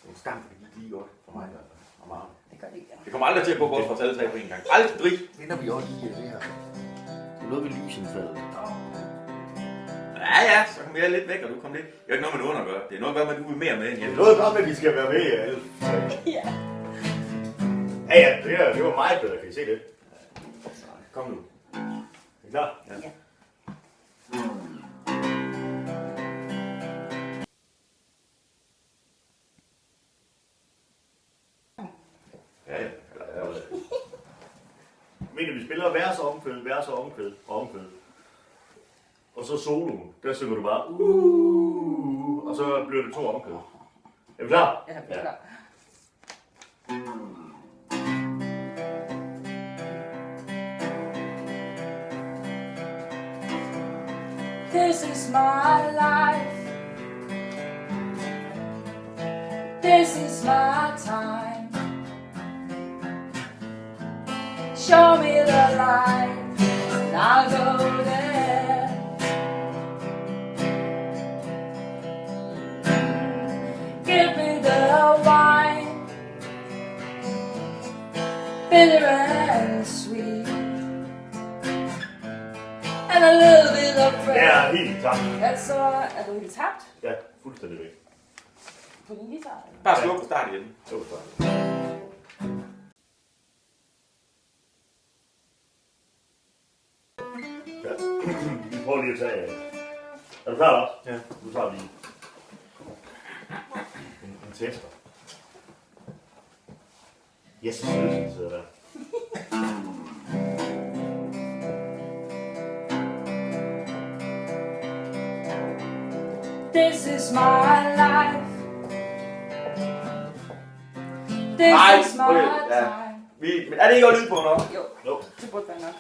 En skam, det gik lige godt for mig og meget. Det gør det ikke. Det kommer aldrig til at gå godt for alle tre på en gang. Aldrig! Vinder vi også lige det her. Det er noget ved lysindfaldet. Ja, så kom jeg lidt væk, og du kom lidt. Det er ikke noget med nogen at gøre. Det er noget at gøre med, at du vil mere med end jeg. Det er noget godt med, at vi skal være med i alle. Ja. Ja, det var meget bedre, kan I se det? Kom nu. Er I klar? Ja. Ja. Men vi spiller vers og omkvæd. Og så soloen, der synger du bare og så bliver det 2 omkvæd. Er vi klar? Ja, det er klar. This is my life. This is my time. Show me the light, and I'll go there. Give me the wine, bitter and sweet, and a little bit of bread. Ja, helt tabt. Altså, er du helt tabt Ja, fuldstændig væk. på din guitar? Bare sluk og start igen. Det var sådan. Ja, vi prøver lige at tage... Er du klar, Lars? Ja. Nu tager vi en tester. Yes, Sørensen sidder der. This is my life. This Nej, is my okay, ja. time. Men er det ikke også lyd på nok? Jo, Jo. det burde være nok.